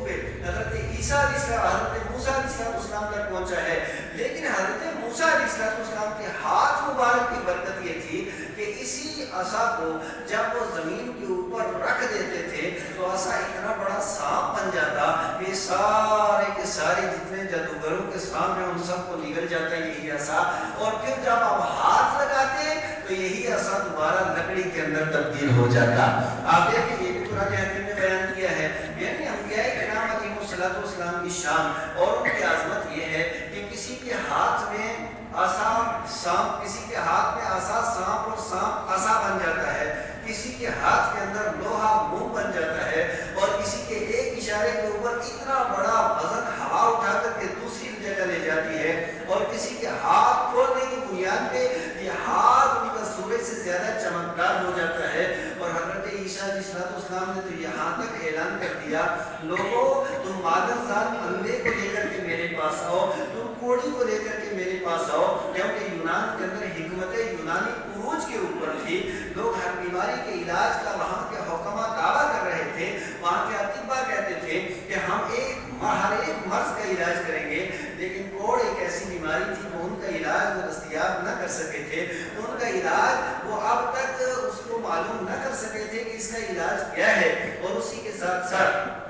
پہ حضرت عیسیٰ علیہ السلام حضرت موسیٰ علیہ السلام تک پہنچا ہے، لیکن حضرت موسیٰ علیہ السلام کے ہاتھ مبارک کی برکت یہ تھی کہ اسی عصا کو جب وہ زمین کے اوپر رکھ دیتے تھے تو عصا اتنا بڑا سانپ بن جاتا کہ سارے کے سارے جتنے جادوگروں کے سامنے ان سب کو نگل جاتا یہی عصا، اور پھر جب آپ ہاتھ لگاتے تو یہی عصا دوبارہ لکڑی کے اندر تبدیل ہو جاتا۔ آپ دیکھیں یہ بھی قرآن حکیم نے بیان کیا ہے، یعنی انبیاء کرام علیہ السلام کی شان اور ان کی عظمت یہ ہے کہ کسی کے ہاتھ میں عصا سانپ، کسی کے ہاتھ میں عصا سانپ اور سانپ عصا بن جاتا ہے، کسی کے ہاتھ کے اندر لوہا منہ بن جاتا ہے، اور کسی کے ایک اشارے کے اوپر اتنا بڑا وزن ہوا اٹھا کر کے دوسری جگہ لے جاتی ہے، اور کسی کے ہاتھ کھولنے کی بنیاد پہ یہ ہاتھ ان کا سورج سے زیادہ چمکدار ہو جاتا ہے۔ اور حضرت عیسیٰ علیہ السلام نے تو یہاں تک اعلان کر دیا، لوگوں تم مادرزاد اندھے کو لے کر کے میرے پاس آؤ، تم کوڑی کو لے کر کے میرے پاس آؤ، کیونکہ یونان کے اندر حکمت یونانی عروج کے اوپر تھی، لوگ ہر بیماری کے علاج کا وہاں کے حکماء دعویٰ کر رہے تھے، وہاں کے اطباء کہتے تھے کہ ہم ہر ایک مرض کا علاج کریں گے، لیکن کوڑ ایک ایسی بیماری تھی وہ ان کا علاج وہ دستیاب نہ کر سکے تھے، ان کا علاج وہ اب تک اس کو معلوم نہ کر سکے تھے کہ اس کا علاج کیا ہے، اور اسی کے ساتھ ساتھ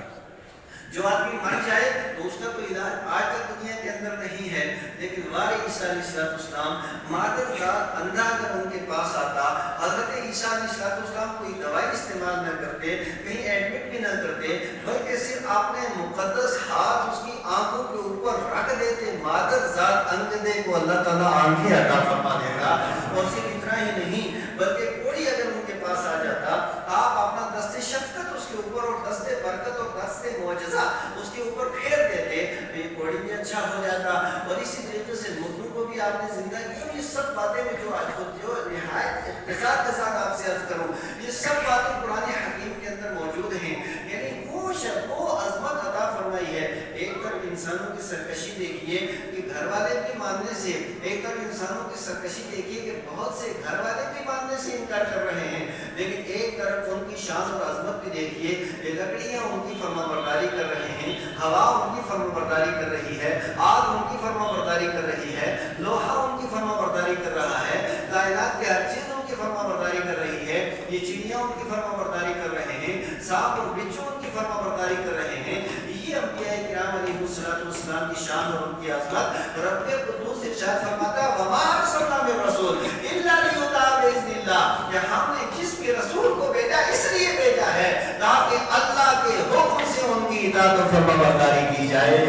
جو آدمی مر جائے تو اس کا تو علاج آج تک دنیا کے اندر نہیں ہے، لیکن ہمارے عیسیٰ علیہ السلام مادر کا اندھا اگر ان کے پاس آتا، حضرت عیسیٰ علیہ السلام کوئی دوائی استعمال نہ کرتے، کہیں ایڈمٹ بھی نہ کرتے، بلکہ صرف اپنے مقدس ہاتھ اس کی آنکھوں کے اوپر رکھ دیتے، مادر ذات اندھے کو اللہ تعالیٰ آنکھیں عطا فرما دے گا۔ اور صرف اتنا ہی نہیں بلکہ کوئی اگر ان کے پاس آ جاتا، آپ اپنا دست شفقت اس کے اوپر اور دست برکت اور دست معجزہ اس کے اوپر پھیر دیتے تو یہ کوڑی بھی اچھا ہو جاتا، اور اسی طریقے سے مردوں کو بھی آپ نے زندہ کیا۔ یہ سب باتیں میں جو نہایت اختصار کے ساتھ آپ سے عرض کروں، یہ سب باتیں قرآن حکیم کے اندر موجود ہیں، یعنی وہ عظمت عطا فرمائی ہے۔ ایک طرف انسانوں کی سرکشی دیکھیے کہ گھر والے بھی ماننے سے، ایک طرف انسانوں کی سرکشی دیکھیے کہ بہت سے گھر والے بھی ماننے سے انکار کر رہے ہیں، لیکن ایک طرف ان کی شان اور عظمت بھی دیکھیے، لکڑیاں ان کی فرمانبرداری کر رہے ہیں، ہوا ان کی فرمانبرداری کر رہی ہے، آگ ان کی فرمانبرداری کر رہی ہے، لوہا ان کی فرمانبرداری کر رہا ہے، کائنات کے ہر چیز ان کی فرمانبرداری کر رہی ہے، یہ چڑیاں ان کی فرمانبرداری کر رہے ہیں، سانپ اور بچھو ان کی فرمانبرداری کر رہے ہیں۔ یہ انبیاء کرام علیہ السلام کی شان اور ان کی عظمت۔ رب قدوس ارشاد فرماتا ہے وما ارسلنا من رسول الا لیطاع باذن اللہ، کہ ہم نے جس بھی رسول کو بھیجا اس لیے بھیجا ہے تاکہ اللہ کے حکم سے ان کی اطاعت اور فرمانبرداری کی جائے۔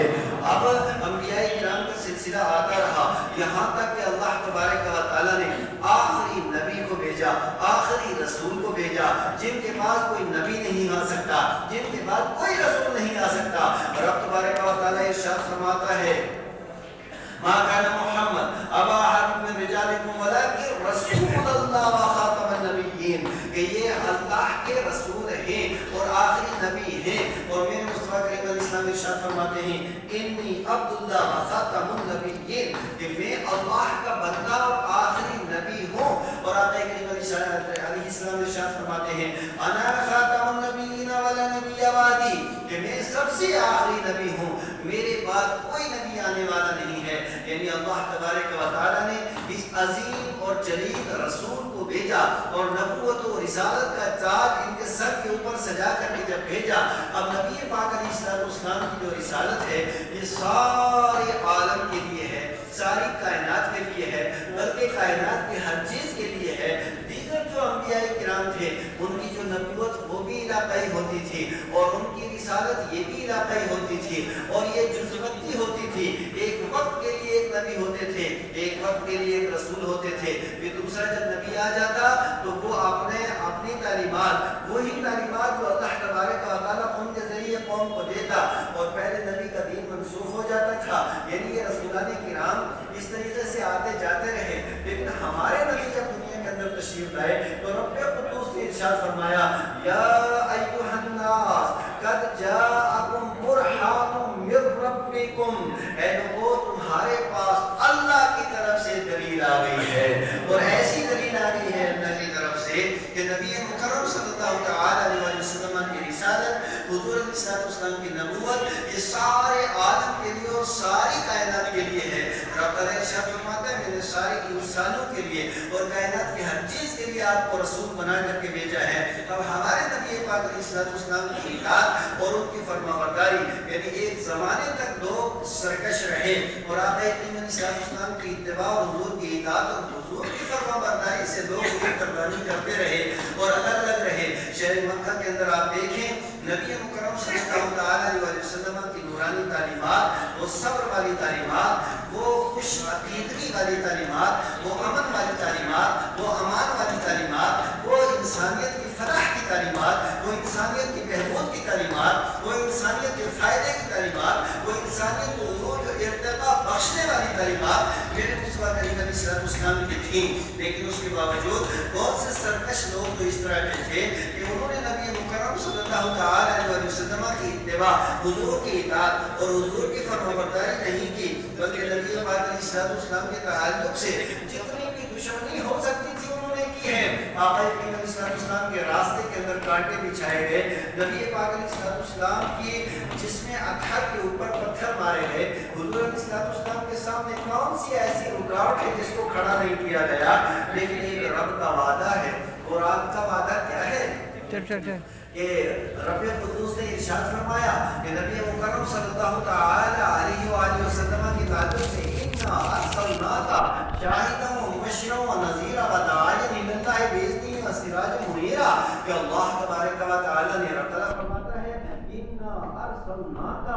اب انبیاء کرام کا سلسلہ آتا رہا یہاں تک کہ اللہ تبارک و تعالیٰ نے آخری نبی کو بھیجا، آخری رسول کو بھیجا، جن کے پاس کوئی نبی نہیں آ سکتا، جن کے بعد کوئی رسول نہیں آ سکتا۔ رب تبارک و تعالیٰ ارشاد فرماتا ہے ما كان محمد ابا احد من رجالكم ولكن رسول اللہ وخاتم النبیین، کہ یہ اللہ کے رسول ہیں اور آخری نبی ہیں، اور میرے مصطفیٰ کریم علیہ السلام ارشاد فرماتے ہیں انی عبداللہ وخاتم النبیین، کہ میں اللہ کا بندہ اور آخری نبی ہوں، اور آقا کریم علیہ السلام ارشاد فرماتے ہیں انا خاتم النبیین ولا نبی بعدی، کہ میں سب سے آخری نبی ہوں، میرے بعد کوئی نبی آنے والا نہیں ہے۔ یعنی اللہ تبارک و تعالیٰ نے اس عظیم اور جلیل رسول کو بھیجا اور نبوت و رسالت کا تاج ان کے سر کے اوپر سجا کر کے جب بھیجا، اب نبی پاک علیہ السلام کی جو رسالت ہے یہ سارے عالم کے لیے ہے، ساری کائنات کے لیے ہے، بلکہ کائنات کی ہر چیز کے لیے ہے۔ دیگر جو انبیاء کرام تھے ان کی جو نبوت وہ بھی علاقائی ہوتی تھی، اور ان کی رسالت یہ بھی علاقائی ہوتی تھی، اور یہ جزوتی ہوتی تھی، ایک وقت کے لیے ایک نبی ہوتے تھے، ایک وقت کے لیے ایک رسول ہوتے تھے، پھر دوسرا جب نبی آ جاتا تو وہ اپنی تعلیمات، وہی تعلیمات جو اللہ تبارک و تعالیٰ ان کے ذریعے قوم کو دیتا، اور پہلے نبی کا دین منسوخ ہو جاتا تھا۔ یعنی یہ رسولان کرام اس طریقے سے آتے جاتے رہے، لیکن ہمارے نبی جب دنیا کے اندر تشریف لائے تو رب قدوس نے ارشاد فرمایا یا ایھا الناس قد جاءکم برہان من ربکم، اے لوگوں تمہارے پاس اللہ کی طرف سے دلیل آ گئی ہے، اور ایسی دلیل آ گئی ہے اللہ کی طرف سے کہ نبی مکرم صلی اللہ تعالی علیہ وسلم کی رسالت، حضور علیہ السلام کی نبوت یہ سارے عالم کے لیے اور ساری کائنات کے لیے ہے۔ رب تعالیٰ ارشاد فرماتا ہے میں نے سارے انسانوں کے لیے اور کائنات کی ہر چیز کے لیے آپ کو رسول بنا کر کے بھیجا ہے۔ اب ہمارے نبی پاک علیہ السلام کی اطاعت اور ان کی فرما برداری، یعنی ایک زمانے تک لوگ سرکش رہے اور آقا کریم علیہ السلام کی اتباع اور حضور کی اطاعت اور حضور کی فرما برداری سے لوگ قربانی کرتے رہے اور الگ الگ رہے۔ شہر مکہ کے اندر آپ دیکھیں نبی مکرم صلی اللہ علیہ وسلم کی نورانی تعلیمات، وہ صبر والی تعلیمات، وہ خوش عقیدگی والی تعلیمات، وہ امن والی تعلیمات، وہ امان والی تعلیمات، وہ انسانیت کی فلاح کی تعلیمات، وہ انسانیت کی بہبود کی تعلیمات، وہ انسانیت کے فائدے کی تعلیمات، وہ انسانیت کو عروج و ارتقاء بخشنے والی تعلیمات میرے مصطفیٰ کریم علیہ السلام کی تھیں۔ لیکن اس کے باوجود بہت سے سرکش لوگ تو اس طرح کے تھے کہ انہوں نے نبی مکرم صلی اللہ علیہ وسلم کی اتباع، حضور کی اطاعت اور حضور کی فرمانبرداری نہیں کی، بلکہ نبی پاک علیہ السلام کے تعلق سے جتنی بھی دشمنی ہو سکتی تھی انہوں نے کی ہے۔ آقا کریم علیہ السلام کے راستے کے اندر کانٹے بچھائے گئے، نبی پاک علیہ السلام کی جسم اطہر کے اوپر پتھر مارے گئے۔ حضور علیہ السلام کے سامنے کون سی ایسی رکاوٹ ہے جس کو کھڑا نہیں کیا گیا؟ لیکن ایک رب کا وعدہ ہے، اور آپ کا وعدہ کیا ہے کہ رب قدوس نے ارشاد فرمایا کہ نبی مکرم صلی اللہ علیہ وآلہ وسلم کی تعلق سے اِنَّا أَرْسَلْنَاكَ شَاهِدًا وَمُبَشِّرًا وَنَذِيرًا وَدَاعِيًا إِلَى اللَّهِ بِإِذْنِهِ وَسِرَاجًا مُنِيرًا، کہ اللہ تبارک و تعالی نے رب تعالیٰ فرماتا ہے اِنَّا أَرْسَلْنَاكَ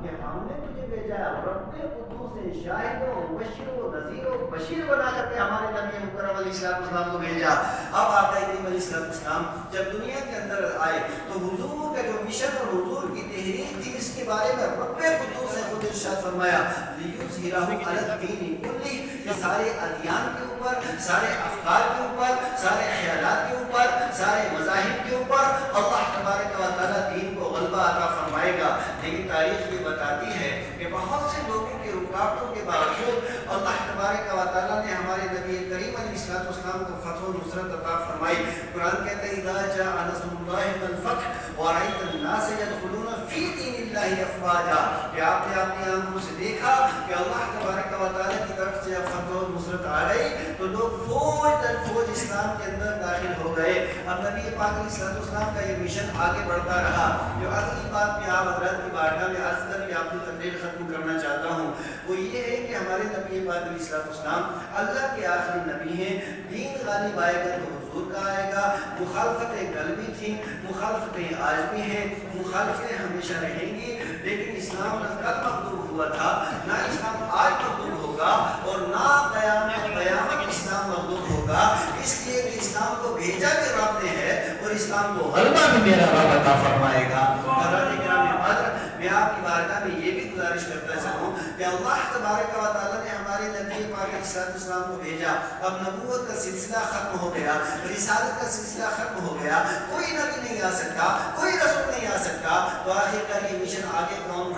کہ ہم نے تجھے بھیجا ہے، رب قدوس نے شاہد و مبشر و نذیر و بشیر بنا کر کے ہمارے نبی مکرم علیہ السلام کو بھیجا۔ اب آقا کریم علیہ السلام جب دنیا کے اندر آئے تو حضور کا جو مشن اور حضور کی تحریک تھی اس کے بارے میں رب قدوس نے خود ارشاد فرمایا لِيُظْهِرَهُ عَلَى الدِّينِ كُلِّهِ، کہ سارے ادیان کے اوپر، سارے افکار کے اوپر، سارے خیالات کے اوپر، سارے مذاہب کے اوپر اللہ تبارک و تعالیٰ دین کو غلبہ عطا فرمائے گا۔ لیکن تاریخ یہ بتاتی ہے کہ بہت سے لوگوں کی رکاوٹوں کے باوجود اللہ تبارک و تعالیٰ نے ہمارے نبی کریم علیہ السلام کو فتح و نصرت عطا فرمائی۔ قرآن کہتا ہے اِذَا جَاءَ نَصْرُ اللَّهِ وَالْفَتْحُ وَرَأَيْتَ النَّاسَ يَدْخُلُونَ فِي دِينِ اللَّهِ أَفْوَاجًا، کہ آپ نے اپنی آنکھوں سے دیکھا کہ اللہ تبارک و تعالیٰ کی طرف سے فتح و نصرت آ گئی تو لوگ فوج در فوج اسلام کے اندر داخل ہو گئے۔ اب نبی پاک علیہ السلام کا یہ مشن آگے بڑھتا رہا۔ جو اگلی بات میں آپ حضرات کی بارگاہ میں عرض کر کے اپنی تقریر ختم کرنا چاہتا ہوں وہ یہ ہے کہ ہمارے نبی پاک علیہ السلام اللہ کے آخری نبی ہیں۔ دین غالب آئے گا تو حضور کا آئے گا۔ مخالفتیں کل بھی تھیں، مخالفتیں آج بھی ہیں، مخالفتیں ہمیشہ رہیں گی، لیکن اسلام نہ کل مغلوب ہوا تھا، نہ اسلام آج مغلوب ہوگا اور نہ قیامت اسلام مغلوب ہوگا۔ اس لیے کہ اسلام کو بھیجا بھی رب نے ہے اور اسلام کو غلبہ بھی میرا رب عطا فرمائے گا۔ میں آپ کی بارگاہ میں یہ بھی گزارش کرتا چلوں کہ اللہ تبارک و تعالیٰ نے ہمارے نبی پاک علیہ السلام کو بھیجا۔ اب نبوت کا سلسلہ ختم ہو گیا، رسالت کا سلسلہ ختم ہو گیا، کوئی نبی نہیں آ سکتا، کوئی رسول نہیں آ سکتا، تو آخرکار یہ مشن آگے کون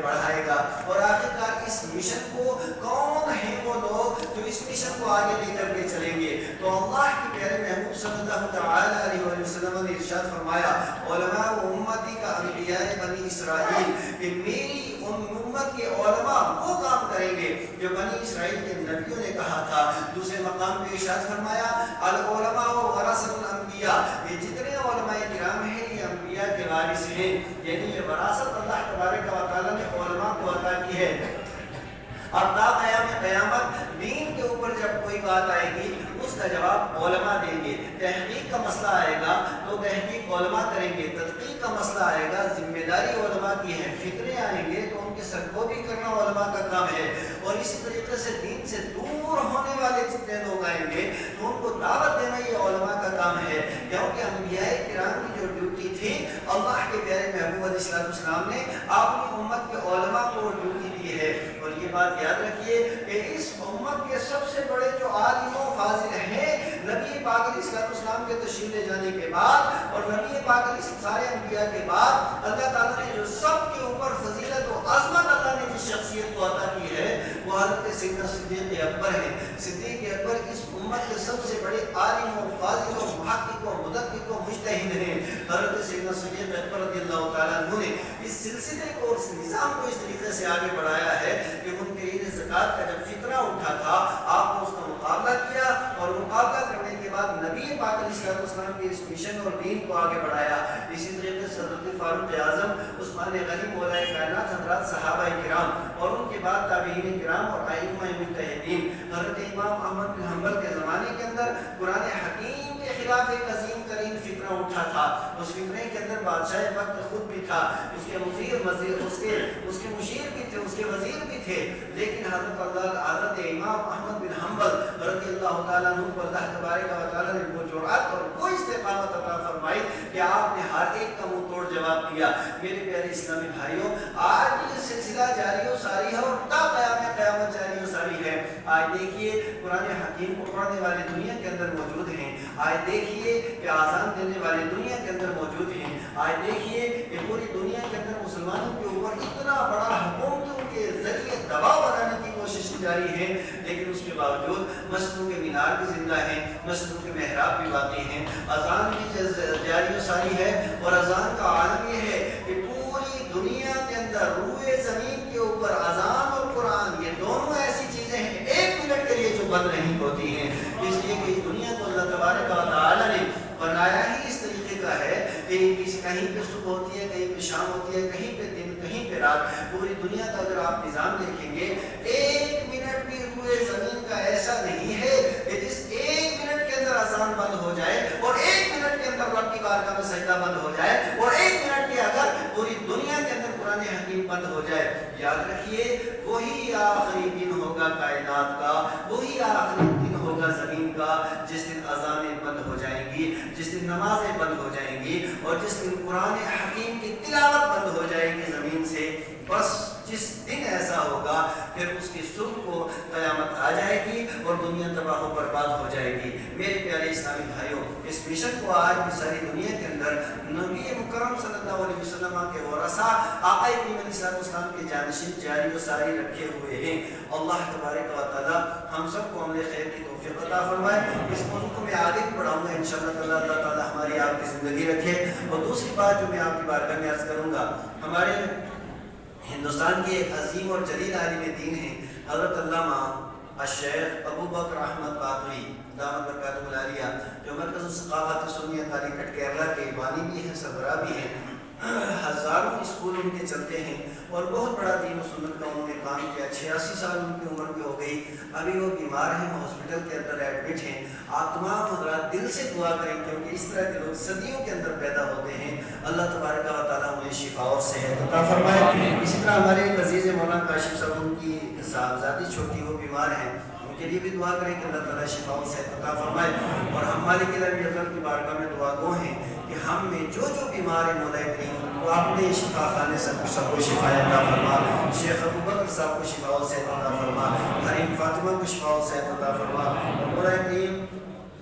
بڑھائے گا اور آخرکار اس مشن کو کون ہیں وہ لوگ جو اس مشن کو آگے لے کر کے چلیں گے؟ تو اللہ کے پیارے محبوب صلی اللہ علیہ وسلم نے ارشاد فرمایا علماء امتی کا انبیاء بنی اسرائیل، کہ میری امت کے علماء وہ کام کریں گے جو بنی اسرائیل کے نبیوں نے کہا تھا۔ دوسرے مقام پہ ارشاد فرمایا العلماء ورثۃ الانبیاء، یہ جتنے علماء کرام ہیں یہ انبیاء کے وارث ہیں، یعنی یہ وراثت اللہ تبارک و تعالیٰ نے علماء کو عطا کی ہے۔ اب تا قیامت دین کے اوپر جب کوئی بات آئے گی اس کا جواب علماء دیں گے۔ تحقیق کا مسئلہ آئے گا تو تحقیق علماء کریں گے، تدقیق کا مسئلہ آئے گا ذمہ داری علماء کی ہے، فکریں آئیں گے تو ان کی سرگوبی کرنا علماء کا کام ہے، اور اسی طریقے سے دین سے دور ہونے والے جتنے لوگ آئیں گے تو ان کو دعوت دینا یہ علماء کا کام ہے، کیونکہ انبیاء کرام کی جو ڈیوٹی تھی اللہ کے پیارے محبوب علیہ السلام نے اپنی امت کے علماء کو ڈیوٹی دی ہے۔ اور یہ بات یاد رکھیے کہ اس امت کے سب سے بڑے جو عالم و فاضل ہیں نبی پاک علیہ السلام کے تشریف لے جانے کے بعد اور نبی پاک علیہ سارے انبیاء کے بعد اللہ تعالیٰ نے جو سب کے اوپر فضیلت و عظمت اللہ نے جس شخصیت کو عطا کی ہے وہ حضرت سیدنا صدیق اکبر ہے۔ صدیق اکبر اس امت کے سب سے بڑے عالم و فاضل و محقق و مدقق و مجتہد ہیں۔ حضرت سیدنا صدیق اکبر رضی اللہ تعالیٰ عنہ نے اس سلسلے کو اس نظام کو اس طریقے سے آگے بڑھایا ہے کہ منکرین زکوٰۃ کا جب فتنہ اٹھا تھا آپ نے اس کا مقابلہ کیا اور مقابلہ کرنے کے بعد نبی پاک علیہ السلام کے اس مشن اور دین کو آگے بڑھایا. اسی طریقے سے حضرت فاروق اعظم، عثمان غنی مولا کائنات، حضرات صحابہ کرام اور ان کے بعد تابعین کرام اور ائمہ مجتہدین، حضرت امام احمد بن حنبل کے زمانے کے اندر قرآن حکیم کے خلاف ایک عظیم ترین فتنہ اٹھا تھا. اس فتنے کے اندر بادشاہ وقت خود بھی تھا، اس کے مشیر بھی تھے، اس کے وزیر بھی تھے، لیکن حضرت امام احمد بن حنبل رضی اللہ تعالیٰ عنہ کو اللہ تبارک و تعالیٰ نے وہ جرأت اور وہ استقامت عطا فرمائی کہ آپ نے ہر ایک کا منہ توڑ جواب دیا. میرے پیارے اسلامی بھائیوں، آج یہ سلسلہ جاری و ساری ہے اور تا قیامت جاری و ساری ہے. آج دیکھیے قرآن حکیم کو پڑھنے والے دنیا کے اندر موجود ہیں. آج دیکھیے کہ آزان دینے والے دنیا کے اندر موجود ہیں. آج دیکھیے کہ پوری دنیا کے اندر مسلمانوں کے اوپر اتنا بڑا حکومتوں کے ذریعے دباؤ بنانے کی کوشش جاری ہے، لیکن اس کے باوجود مسجدوں کے مینار بھی زندہ ہیں، مسجدوں کے محراب بھی باقی ہیں، اذان بھی جاری و ساری ہے. اور اذان کا عالم یہ ہے کہ پوری دنیا کے اندر روئے زمین کے اوپر اذان اور قرآن، یہ دونوں ایسی چیزیں ہیں ایک منٹ کے لیے جو بند نہیں ہوتی ہیں. اس لیے کہ اس دنیا کو اللہ تبارک و تعالیٰ نے بنایا ہی اس طریقے کا ہے کہ کہیں پہ صبح ہوتی ہے، کہیں پہ شام ہوتی ہے، کہیں پہ دن، کہیں پہ رات. پوری دنیا کا اگر آپ نظام دیکھیں گے، ایک منٹ بھی روئے زمین کا ایسا نہیں ہے کہ جس ایک منٹ کے اندر اذان بند ہو جائے اور ایک منٹ کے اندر رب کی بارگاہ میں سجدہ بند ہو جائے اور ایک منٹ کے اگر پوری دنیا کے اندر قرآن حکیم بند ہو جائے. یاد رکھیے وہی آخری دن ہوگا کائنات کا، وہی آخری دن ہوگا زمین کا، جس دن اذانیں بند ہو جائیں گی، جس دن نمازیں بند ہو جائیں گی اور جس دن قرآن حکیم کی تلاوت بند ہو جائے گی زمین سے. بس جس دن ایسا ہوگا پھر اس کی صبح کو قیامت آ جائے گی اور دنیا تباہ و برباد ہو جائے گی. میرے پیارے اسلامی بھائیوں، اس مشن کو آج بھی ساری دنیا کے اندر نبی مکرم صلی اللہ علیہ وسلم کے ورثہ آقا کریم علیہ السلام کے جانشین جاری و ساری رکھے ہوئے ہیں. اللہ تبارک و تعالی ہم سب کو عمل خیر کی توفیق عطا فرمائے. اس موضوع کو میں آگے بھی بڑھاؤں گا انشاءاللہ تعالی. اللہ تعالی ہماری آپ کی زندگی رکھے. اور دوسری بات جو میں آپ کی بارگاہ میں عرض کروں گا، ہمارے ہندوستان کے ایک عظیم اور جلیل عالم دین ہیں حضرت علامہ الشیخ ابو بکر احمد باقری دامت برکاتہ العالیہ، جو مرکز الثقافت سنیہ تعلیقت کیرلا کے بانی بھی ہیں، سربراہ بھی ہیں. ہزاروں اسکول ان کے چلتے ہیں اور بہت بڑا دین و سنت کا انہوں نے کام کیا. 86 سال ان کی عمر میں ہو گئی، ابھی وہ بیمار ہیں، ہاسپٹل کے اندر ایڈمٹ ہیں. آپ تمام حضرات دل سے دعا کریں کیونکہ اس طرح کے لوگ صدیوں کے اندر پیدا ہوتے ہیں. اللہ تبارک و تعالیٰ انہیں شفا اور صحت عطا فرمائے. اسی طرح ہمارے ایک عزیز مولانا کاشف صاحب، ان کی صاحبزادی چھوٹی، وہ بیمار ہیں، ان کے لیے بھی دعا کریں کہ اللہ تعالیٰ شفا اور صحت عطا فرمائے. اور ہم مالک العلم کی بارگاہ میں دعا گو ہیں کہ ہم میں جو بیمار ہیں مولا کریم وہ اپنے شفا خانے سے سب کو شفا عطا فرما. شیخ ابو بکر صاحب کو شفا اور صحت عطا فرما، حریم فاطمہ کو شفا اور صحت عطا فرما. اور مولا کریم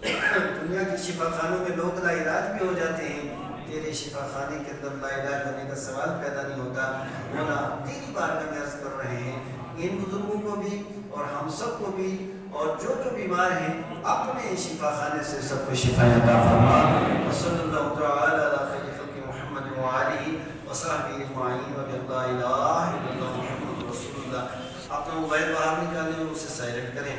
دنیا کے شفا خانوں میں لوگ لا علاج بھی ہو جاتے ہیں، تیرے شفا خانے کے اندر لا علاج ہونے کا سوال پیدا نہیں ہوتا. مولا تیری بارگاہ میں عرض کر رہے ہیں ان بزرگوں کو بھی اور ہم سب کو بھی اور جو بیمار ہیں اپنے شفا خانے سے سب کو شفا عطا فرما. صلی اللہ تعالی علی خیر خلق محمد وآلہ وصحبہ اجمعین وبلا الہ الا اللہ محمد رسول اللہ. اپنا موبائل باہر نکالیں اور اسے سائلنٹ کریں.